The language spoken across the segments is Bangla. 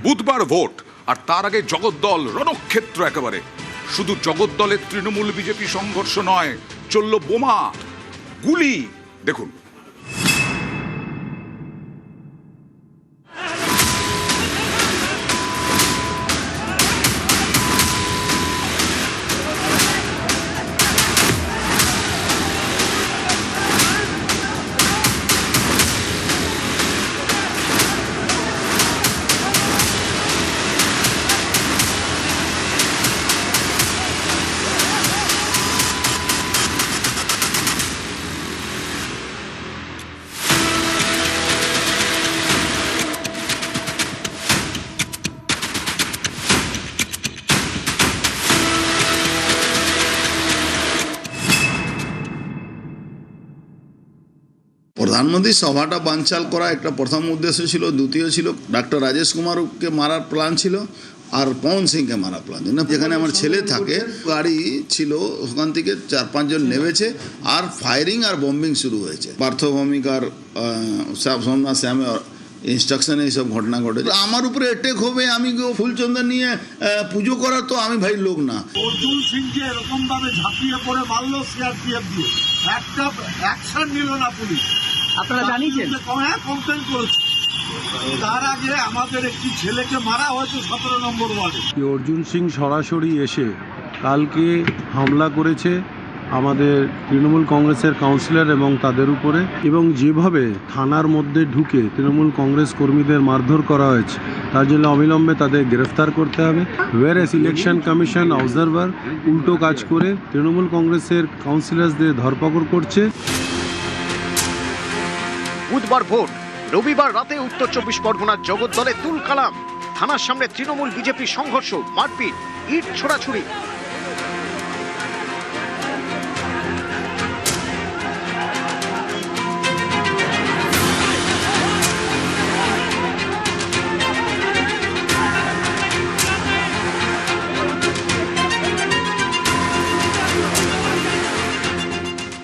বুধবার ভোট, আর তার আগে জগদ্দল রণক্ষেত্র একেবারে। শুধু জগদ্দলের তৃণমূল বিজেপি সংঘর্ষ নয়, চলল বোমা, গুলি। দেখুন। প্রধানমন্ত্রী সভাটা বানচাল করা একটা প্রথম উদ্দেশ্য ছিল। দ্বিতীয় ছিল ডক্টর রাজেশ কুমারকে মারার প্ল্যান ছিল, আর পবন সিংকে মারার প্ল্যান ছিল। যেখানে আমার ছেলে থাকে, গাড়ি ছিল, ওখান থেকে 4-5 জন নেমেছে, আর ফায়ারিং আর বম্বিং শুরু হয়েছে। পার্থ ভৌমিকার সোমনাথ শ্যামের ইনস্ট্রাকশনে এইসব ঘটনা ঘটেছে। আমার উপরে অ্যাটেক হবে, আমি ফুলচন্দন নিয়ে পুজো করার তো আমি ভাই লোক না। অর্জুন সিংকে এরকম ভাবে ঝাঁপিয়ে পড়ে মারলো সিআরপিএফ দিয়ে, একটা অ্যাকশন নিল না পুলিশ। আপনারা জানিয়েছেন? হ্যাঁ, কমপ্লেন করেছে। তার আগে আমাদের একটি ছেলেকে মারা হয়েছে 17 নম্বর ওয়ার্ডে। অর্জুন সিং সরাসরি এসে কালকে হামলা করেছে আমাদের তৃণমূল কংগ্রেসের কাউন্সিলর এবং তাদের উপরে, এবং যেভাবে থানার মধ্যে ঢুকে তৃণমূল কংগ্রেস কর্মীদের মারধর করা হয়েছে, তার জন্য অবিলম্বে তাদের গ্রেফতার করতে হবে। ওয়ারেস ইলেকশন কমিশন অবজারভার উল্টো কাজ করে তৃণমূল কংগ্রেসের কাউন্সিলরদের ধরপাকড় করছে। বুধবার ভোট, রবিবার রাতে উত্তর 24 পরগনার জগদ্দলে তুলকালাম। থানার সামনে তৃণমূল বিজেপি সংঘর্ষ, মারপিট, ইট ছোড়াছুড়ি।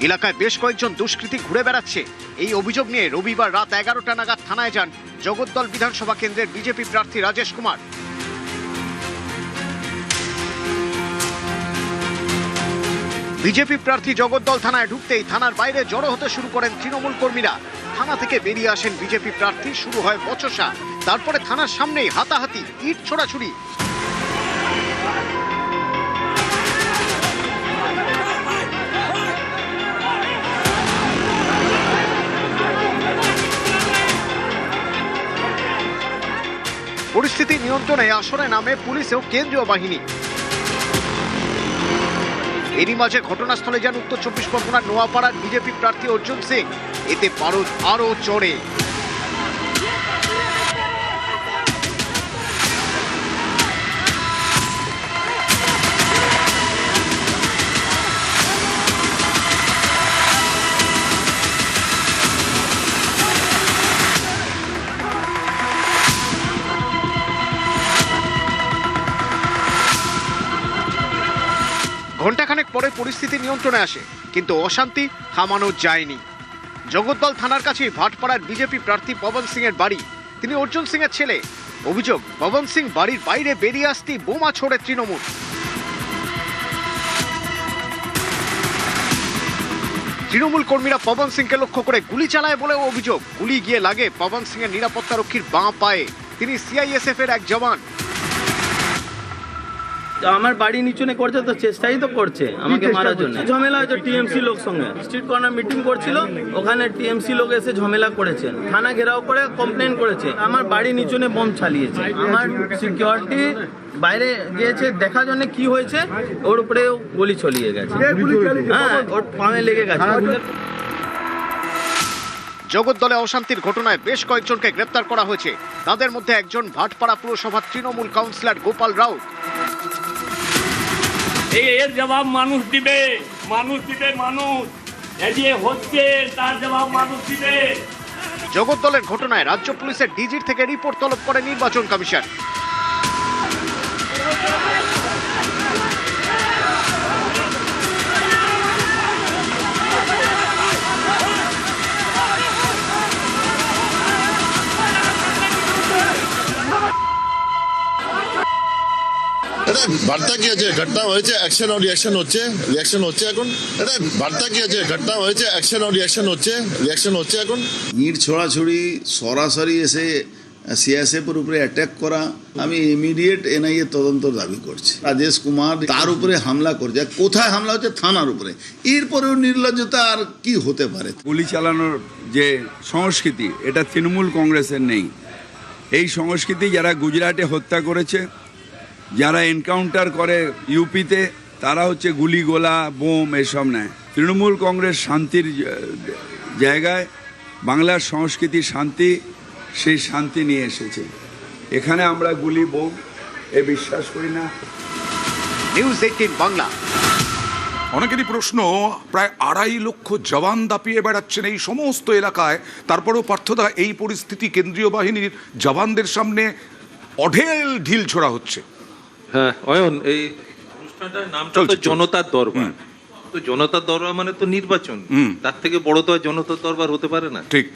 এলাকায় বেশ কয়েকজন দুষ্কৃতী ঘুরে বেড়াচ্ছে। এই অভিযোগ নিয়ে রবিবার রাত 11টা নাগাদ থানায় যান জগদ্দল বিধানসভা কেন্দ্রের বিজেপি প্রার্থী রাজেশ কুমার। বিজেপি প্রার্থী জগদ্দল থানায় ঢুকতেই থানার বাইরে জড়ো হতে শুরু করেন তৃণমূল কর্মীরা। থানা থেকে বেরিয়ে আসেন বিজেপি প্রার্থী, শুরু হয় বচসা। তারপরে থানার সামনেই হাতাহাতি, ইট ছোড়াছুড়ি। পরিস্থিতি নিয়ন্ত্রণে আসরে নামে পুলিশ ও কেন্দ্রীয় বাহিনী। এরই মাঝে ঘটনাস্থলে যান উত্তর 24 পরগনার নোয়াপাড়ার বিজেপি প্রার্থী অর্জুন সিং। এতে পারদ আরও চড়ে। ঘণ্টাখানেক পরে পরিস্থিতি নিয়ন্ত্রণে আসে, কিন্তু অশান্তি থামানো যায়নি। জগদ্দল থানার কাছে ভাটপাড়ার বিজেপি প্রার্থী পবন সিং এর বাড়ি। তিনি অর্জুন সিং এর ছেলে। অভিযোগ, পবন সিং বাড়ির বাইরে বেরিয়ে আসতেই বোমা ছোড়ে তৃণমূল। তৃণমূল কর্মীরা পবন সিংকে লক্ষ্য করে গুলি চালায় বলেও অভিযোগ। গুলি গিয়ে লাগে পবন সিং এর নিরাপত্তারক্ষীর বাঁ পায়ে। তিনি সিআইএসএফ এর এক জওয়ান। আমার বাড়ি নিচুনে করছে তো, চেষ্টাই তো করছে আমাকে মারার জন্য। ঝামেলা হয়েছে টিএমসি লোক সঙ্গে, স্ট্রিট কর্নার মিটিং করছিল, ওখানে টিএমসি লোক এসে ঝামেলা করেছে, থানা ঘেরাও করে কমপ্লেন করেছে। আমার বাড়ি নিচুনে বোম চালিয়েছে। আমার সিকিউরিটি বাইরে গিয়েছে দেখার জন্য কি হয়েছে, ওর উপরে গুলি চলিয়ে গেছে। হ্যাঁ, ওর পায়ে লেগে গেছে। জগদ্দলে অশান্তির ঘটনায় বেশ কয়েকজনকে গ্রেপ্তার করা হয়েছে। তাদের মধ্যে একজন ভাটপাড়া পুরসভার তৃণমূল কাউন্সিলর গোপাল রাউত। এর জবাব মানুষ দিবে, মানুষ দিবে, মানুষ এই যে হচ্ছে তার জবাব মানুষ দিবে। জগদ্দলের ঘটনায় রাজ্য পুলিশের ডিজির থেকে রিপোর্ট তলব করে নির্বাচন কমিশন। এটা বার্তা কি আছে? ঘটনা হয়েছে, অ্যাকশন আর রিয়াকশন হচ্ছে এখন। এটা বার্তা কি আছে? ঘটনা হয়েছে, অ্যাকশন আর রিয়াকশন হচ্ছে এখন। ইট ছড়াছড়ি সরাসরি এসে সিএসএফের উপরে অ্যাটাক করা, আমি ইমিডিয়েট এনআইএ তদন্ত দাবি করছি। রাজেশ কুমার তার উপরে হামলা করছে, কোথায় হামলা হচ্ছে? থানার উপরে। এরপরেও নির্লজ্জতা আর কি হতে পারে? গুলি চালানোর যে সংস্কৃতি, এটা তৃণমূল কংগ্রেসের নেই। এই সংস্কৃতি যারা গুজরাটে হত্যা করেছে, যারা এনকাউন্টার করে ইউপিতে, তারা হচ্ছে গুলি গোলা বোম এসব নেয়। তৃণমূল কংগ্রেস শান্তির জায়গায় বাংলার সংস্কৃতি শান্তি, সেই শান্তি নিয়ে এসেছে। এখানে আমরা গুলি বোম বিশ্বাস করি না। নিউজ 18 বাংলা। অনেকেরই প্রশ্ন, প্রায় 2.5 লক্ষ জওয়ান দাপিয়ে বেড়াচ্ছেন এই সমস্ত এলাকায়, তারপরেও পার্থদা এই পরিস্থিতি কেন্দ্রীয় বাহিনীর জওয়ানদের সামনে অঢেল ঢিল ছোড়া হচ্ছে। হ্যাঁ অয়ন, এই অনুষ্ঠানটার নামটা তো জনতার দরবার। তো জনতার দরবার মানে তো নির্বাচন, তার থেকে বড় তো আর জনতার দরবার হতে পারে না। ঠিক।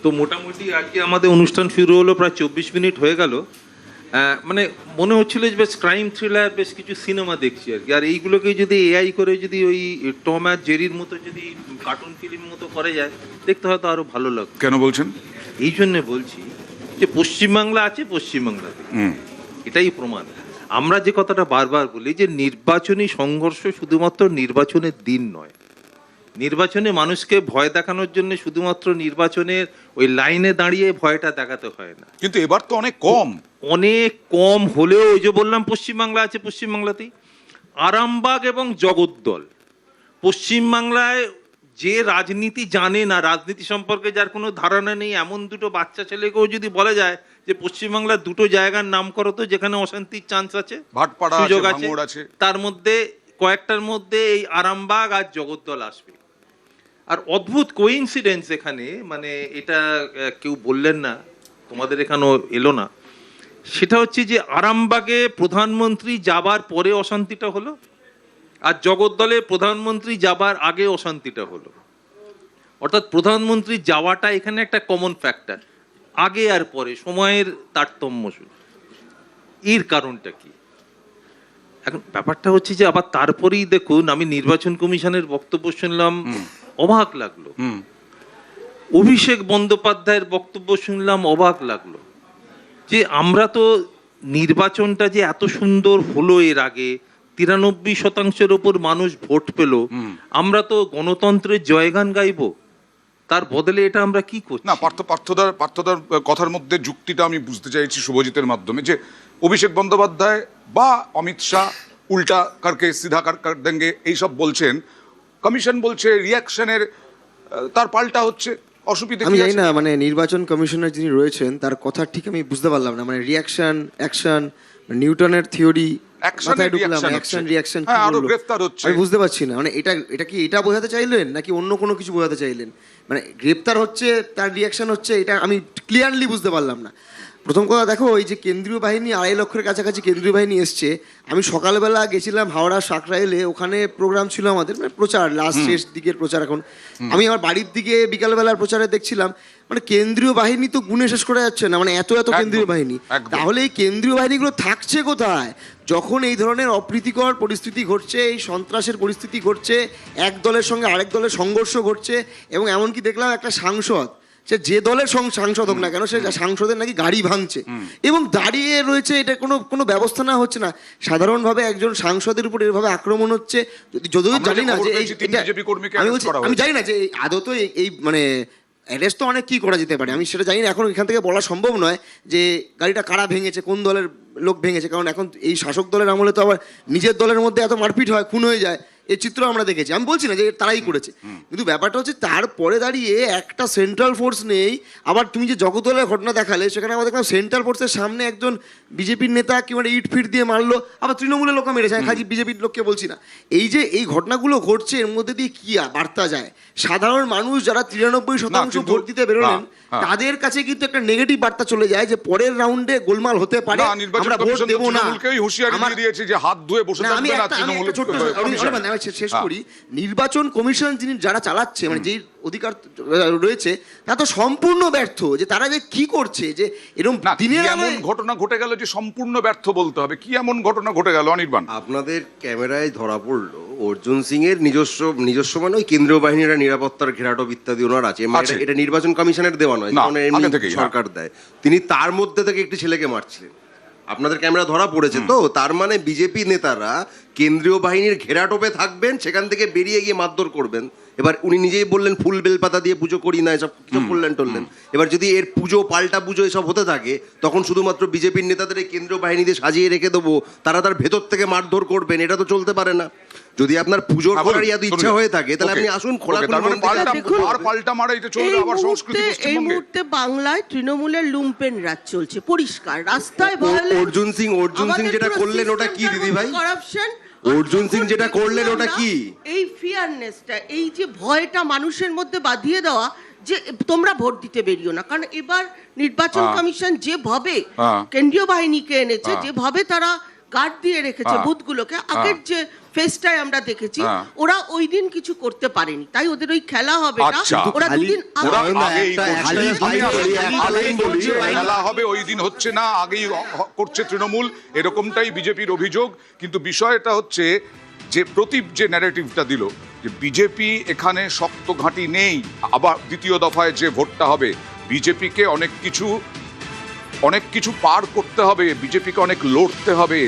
তো মোটামুটি আজকে আমাদের অনুষ্ঠান শুরু হলো, প্রায় 24 মিনিট হয়ে গেল। মানে মনে হচ্ছিল যে বেশ ক্রাইম থ্রিলার, বেশ কিছু সিনেমা দেখছি আর কি। আর এইগুলোকে যদি এআই করে যদি ওই টম আর জেরির মতো যদি কার্টুন ফিল্ম মতো করে যায়, দেখতে হয়তো আরো ভালো লাগবে। কেন বলছেন? এই জন্য বলছি যে পশ্চিমবাংলা আছে, পশ্চিমবাংলাতে এটাই প্রমাণ। আমরা যে কথাটা বারবার বলি যে নির্বাচনী সংঘর্ষ শুধুমাত্র নির্বাচনের দিন নয়, নির্বাচনে মানুষকে ভয় দেখানোর জন্য শুধুমাত্র নির্বাচনের ওই লাইনে দাঁড়িয়ে ভয়টা দেখাতে হয় না। কিন্তু এবার তো অনেক কম হলেও ওই যে বললাম পশ্চিমবাংলা আছে, পশ্চিমবাংলাতেই আরামবাগ এবং জগদ্দল, পশ্চিমবাংলায় যে রাজনীতি জানে না, রাজনীতি সম্পর্কে যার কোনো ধারণা নেই, এমন দুটো বাচ্চা ছেলেকেও যদি বলা যায় যে পশ্চিমবাংলার দুটো জায়গার নাম করো তো যেখানে অশান্তির চান্স আছে, সুযোগ আছে, তার মধ্যে কয়েকটার মধ্যে এই আরামবাগ আর জগদ্দল আসবে। আর অদ্ভুত কোইন্সিডেন্স এখানে, মানে এটা কেউ বললেন না, তোমাদের এখানেও এলো না, সেটা হচ্ছে যে আরামবাগে প্রধানমন্ত্রী যাবার পরে অশান্তিটা হলো, আর জগদ্দলে প্রধানমন্ত্রী যাবার আগে অশান্তিটা হলো। অর্থাৎ প্রধানমন্ত্রী যাওয়াটা এখানে একটা কমন ফ্যাক্টর, আগে আর পরে সময়ের তারতম্য। এর কারণটা কি? এখন ব্যাপারটা হচ্ছে যে আবার তারপরেই দেখুন, আমি নির্বাচন কমিশনের বক্তব্য শুনলাম, অবাক লাগলো। অভিষেক বন্দ্যোপাধ্যায়ের বক্তব্য শুনলাম, অবাক লাগলো। যে আমরা তো নির্বাচনটা যে এত সুন্দর হলো, এর আগে 93% ওপর মানুষ ভোট পেল, আমরা তো গণতন্ত্রের জয়গান গাইবো, তার বদলে এটা আমরা কি করছি? না, পার্থদার কথার মধ্যে যুক্তিটা আমি বুঝতে চাইছি শুভজিতের মাধ্যমে, যে অভিষেক বন্দ্যোপাধ্যায় বা অমিত শাহ উল্টা কারকে সিধা কার দেঙ্গে এইসব বলছেন, কমিশন বলছে রিয়াকশনের তার পাল্টা হচ্ছে, অসুবিধা আমি জানি না। মানে নির্বাচন কমিশনার যিনি রয়েছেন তার কথা ঠিক আমি বুঝতে পারলাম না। মানে রিয়াকশন, অ্যাকশন, নিউটনের থিওরি মাথায় ঢুকলাম, অ্যাকশন রিয়াকশন আমি বুঝতে পারছি না। মানে এটা কি এটা বোঝাতে চাইলেন নাকি অন্য কোনো কিছু বোঝাতে চাইলেন? মানে গ্রেপ্তার হচ্ছে, তার রিয়াকশন হচ্ছে, এটা আমি ক্লিয়ারলি বুঝতে পারলাম না। প্রথম কথা দেখো, এই যে কেন্দ্রীয় বাহিনী 2.5 লক্ষের কাছাকাছি কেন্দ্রীয় বাহিনী এসছে। আমি সকালবেলা গেছিলাম হাওড়া সাকরাইলে, ওখানে প্রোগ্রাম ছিল আমাদের, মানে প্রচার, লাস্ট শেষ দিকের প্রচার। এখন আমি আমার বাড়ির দিকে বিকালবেলার প্রচারে দেখছিলাম, মানে কেন্দ্রীয় বাহিনী তো গুণে শেষ করা যাচ্ছে না, মানে এত কেন্দ্রীয় বাহিনী। তাহলে এই কেন্দ্রীয় বাহিনীগুলো থাকছে কোথায় যখন এই ধরনের অপ্রীতিকর পরিস্থিতি ঘটছে, এই সন্ত্রাসের পরিস্থিতি ঘটছে, এক দলের সঙ্গে আরেক দলের সংঘর্ষ ঘটছে? এবং এমনকি দেখলাম একটা সাংসদ, সে যে দলের সাংসদ হোক না কেন, সে সাংসদের নাকি গাড়ি ভাঙছে এবং দাঁড়িয়ে রয়েছে। এটা কোনো ব্যবস্থা না হচ্ছে না। সাধারণভাবে একজন সাংসদের উপর এভাবে আক্রমণ হচ্ছে, যদিও জানি না যে আমি জানি না যে আদৌ এই মানে অ্যারেস্ট তো অনেক কি করা যেতে পারে, আমি সেটা জানি না। এখন এখান থেকে বলা সম্ভব নয় যে গাড়িটা কারা ভেঙেছে, কোন দলের লোক ভেঙেছে, কারণ এখন এই শাসক দলের আমলে তো আবার নিজের দলের মধ্যে এত মারপিট হয়, খুন হয়ে যায়, এই চিত্র আমরা দেখেছি। আমি বলছি না যে তারাই করেছে, কিন্তু ব্যাপারটা হচ্ছে তারপরে দাঁড়িয়ে একটা সেন্ট্রাল ফোর্স নেই। আবার তুমি যে জগদ্দলের ঘটনা দেখালে, সেখানে আমরা দেখলাম সেন্ট্রাল ফোর্সের সামনে একজন বিজেপির নেতা কি মানে ইট ফিট দিয়ে মারলো, আবার তৃণমূলের লোক মেরেছে, খালি বিজেপির লোককে বলছি না। এই যে এই ঘটনাগুলো ঘটছে, এর মধ্যে দিয়ে কি বার্তা যায়? সাধারণ মানুষ যারা 93% ভোট দিতে বেরোলেন, তাদের কাছে কিন্তু একটা নেগেটিভ বার্তা চলে যায় যে পরের রাউন্ডে গোলমাল হতে পারে, আমরা ভোট দেবো না। হুঁশিয়ারি দিয়েছে যে হাত ধুয়ে বসে থাকবে না তৃণমূল। আমি শেষ করি, নির্বাচন কমিশন যিনি যারা চালাচ্ছে মানে যেই অধিকার রয়েছে তা তো সম্পূর্ণ ব্যর্থ, যে তারা যে কি করছে, যে এরকম দিনের এমন ঘটনা ঘটে গেল যে সম্পূর্ণ ব্যর্থ বলতে হবে, কি এমন ঘটনা ঘটে গেল অনির্বাণ? আপনাদের ক্যামেরায় ধরা পড়লো অর্জুন সিং এর নিজস্ব মানে ওই কেন্দ্রীয় বাহিনীর নিরাপত্তার ঘেরাটোপ ইত্যাদি ওনার আছে, মানে এটা নির্বাচন কমিশনের দেওয়া নয়, এমনি সরকার দেয়। তিনি তার মধ্যে থেকে একটি ছেলেকে মারছিলেন, আপনাদের ক্যামেরা ধরা পড়েছে। তো তার মানে বিজেপি নেতারা কেন্দ্রীয় বাহিনীর ঘেরাটোপে থাকবেন, সেখান থেকে বেরিয়ে গিয়ে মারধর করবেন। এবার উনি নিজেই বললেন ফুল বেলপাতা দিয়ে পুজো করি না, এসব বললেন টললেন। এবার যদি এর পুজো পাল্টা পুজো এসব হতে থাকে, তখন শুধুমাত্র বিজেপির নেতাদের এই কেন্দ্রীয় বাহিনী দিয়ে সাজিয়ে রেখে দেবো, তারা তার ভেতর থেকে মারধর করবেন, এটা তো চলতে পারে না। যদি আপনার পুজো করার এত ইচ্ছা হয়ে থাকে তাহলে আপনি আসুন এই মুহূর্তে বাংলায় তৃণমূলের লুম্পেন রাজ চলছে পরিষ্কার, রাস্তায় অর্জুন সিং যেটা করলেন ওটা কি দিদি ভাই? করাপশন। অর্জুন সিং যেটা করলেন ওটা কি? এই ফিয়ারনেসটা, এই যে ভয়টা মানুষের মধ্যে বাঁধিয়ে দেওয়া যে তোমরা ভোট দিতে বেরিও না, কারণ এবার নির্বাচন কমিশন যেভাবে কেন্দ্রীয় বাহিনীকে এনেছে, যেভাবে তারা গার্ড দিয়ে রেখেছে বুথগুলোকে, আগের যে ফেস্টায় আমরা দেখেছি ওরা ওই দিন কিছু করতে পারেনি, তাই ওদের ওই খেলা হবে না। ওরা দুদিন খেলা হবে ওই দিন হচ্ছে না, আগেই করছে তৃণমূল, এরকমটাই বিজেপির অভিযোগ। কিন্তু বিষয়টা হচ্ছে যে প্রতীপ যে ন্যারেটিভটা দিল যে বিজেপি এখানে শক্ত ঘাঁটি নেই, আবার দ্বিতীয় দফায় যে ভোটটা হবে বিজেপিকে অনেক কিছু পার করতে হবে, বিজেপিকে অনেক লড়তে হবে,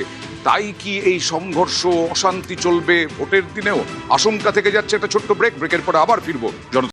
তাই কি এই সংঘর্ষ অশান্তি চলবে ভোটের দিনেও? আশঙ্কা থেকে যাচ্ছে। একটা ছোট্ট ব্রেকের পরে আবার ফিরবো।